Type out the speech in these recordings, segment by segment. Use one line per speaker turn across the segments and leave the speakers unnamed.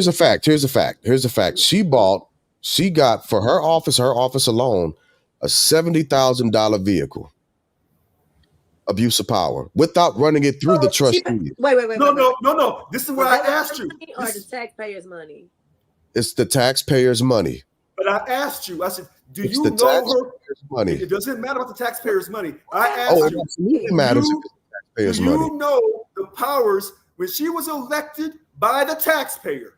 Here's a fact. Here's a fact. She got for her office alone, a $70,000 vehicle. Abuse of power without running it through the trustees.
Wait. No. This is what I asked you.
Or the taxpayers' money?
It's the taxpayers' money.
But I asked you. I said, "Do you know her money?" It doesn't matter about the taxpayers' money. I asked you.
It absolutely matters.
Do you know the powers when she was elected by the taxpayer?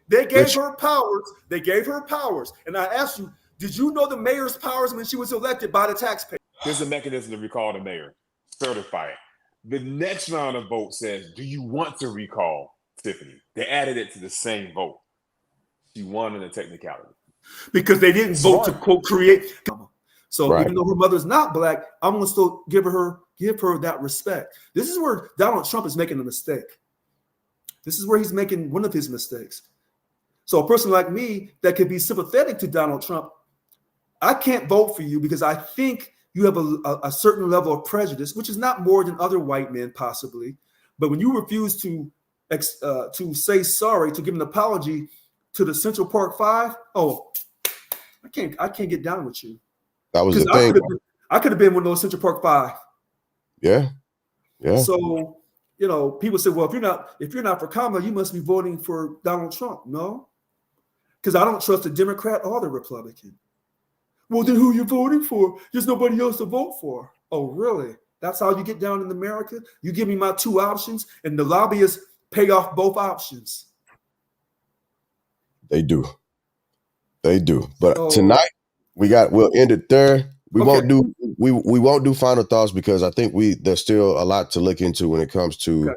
They gave her powers. They gave her powers. And I asked you, did you know the mayor's powers when she was elected by the taxpayer?
There's a mechanism to recall the mayor. Certify it. The next round of vote says, do you want to recall Tiffany? They added it to the same vote. She won in a technicality.
Because they didn't vote to quote create. So even though her mother's not black, I'm gonna still give her that respect. This is where Donald Trump is making a mistake. This is where he's making one of his mistakes. So a person like me that could be sympathetic to Donald Trump, I can't vote for you because I think you have a certain level of prejudice, which is not more than other white men possibly. But when you refuse to say sorry, to give an apology to the Central Park Five, I can't get down with you.
That was the thing.
I could have been one of those Central Park Five.
Yeah.
So people say, well, if you're not for Kamala, you must be voting for Donald Trump. No, because I don't trust the Democrat or the Republican. Well, then who are you voting for? There's nobody else to vote for. Oh, really? That's how you get down in America? You give me my two options, and the lobbyists pay off both options.
They do. But tonight we'll end it there. We won't do final thoughts because I think there's still a lot to look into when it comes to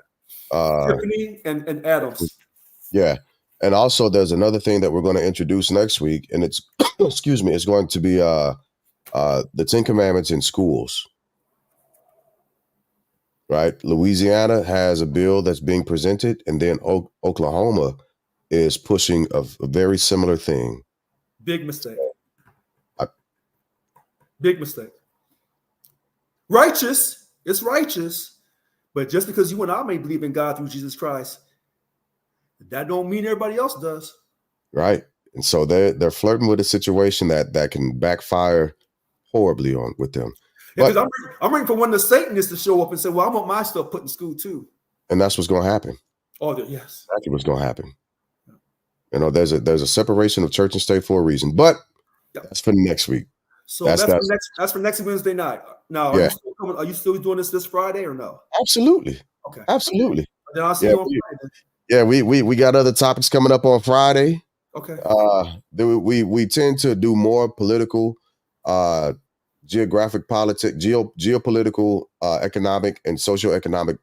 Tiffany and Adams.
Yeah. And also there's another thing that we're going to introduce next week, and it's it's going to be the 10 Commandments in schools. Right? Louisiana has a bill that's being presented, and then Oklahoma is pushing a very similar thing.
Big mistake. Big mistake. Righteous. It's righteous. But just because you and I may believe in God through Jesus Christ, that don't mean everybody else does.
Right. And so they're flirting with a situation that can backfire horribly with them.
Yeah, because I'm waiting for one of the Satanists to show up and say, well, I want my stuff put in school too.
And that's what's going to happen.
Oh, yes.
That's what's going to happen. There's a separation of church and state for a reason, but that's for next week.
So that's for next Wednesday night. Now, are you still doing this Friday or no?
Absolutely.
Okay.
Absolutely.
Then I'll see you on Friday.
Yeah, we got other topics coming up on Friday.
Okay.
We tend to do more political, geographic politics, geopolitical, economic, and socioeconomic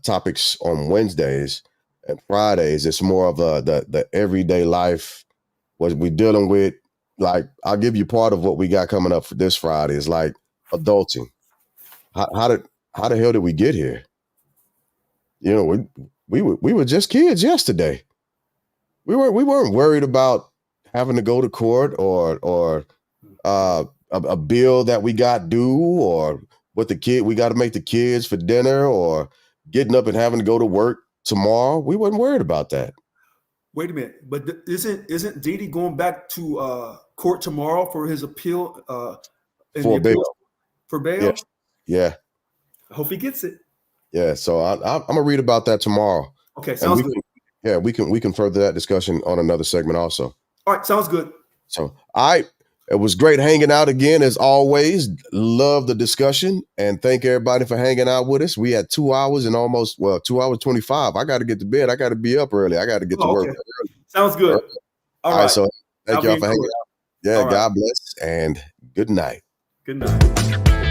topics on Wednesdays. And Fridays, it's more of the everyday life, what we're dealing with. Like, I'll give you part of what we got coming up for this Friday is like adulting. How the hell did we get here? We were just kids yesterday. We weren't worried about having to go to court or a bill that we got due or we got to make the kids for dinner or getting up and having to go to work tomorrow. We wasn't worried about that.
Wait a minute, but isn't Didi going back to court tomorrow for his appeal?
For bail.
For bail?
Yeah.
I hope he gets it.
Yeah, so I'm gonna read about that tomorrow.
Okay, sounds good.
We can further that discussion on another segment also.
All right, sounds good.
So it was great hanging out again as always. Love the discussion and thank everybody for hanging out with us. We had 2 hours and 2 hours 25. I got to get to bed. I got to be up early. I got to get to work early.
Sounds good. All right.
So thank y'all for hanging out. Yeah, right. God bless and good night.
Good night.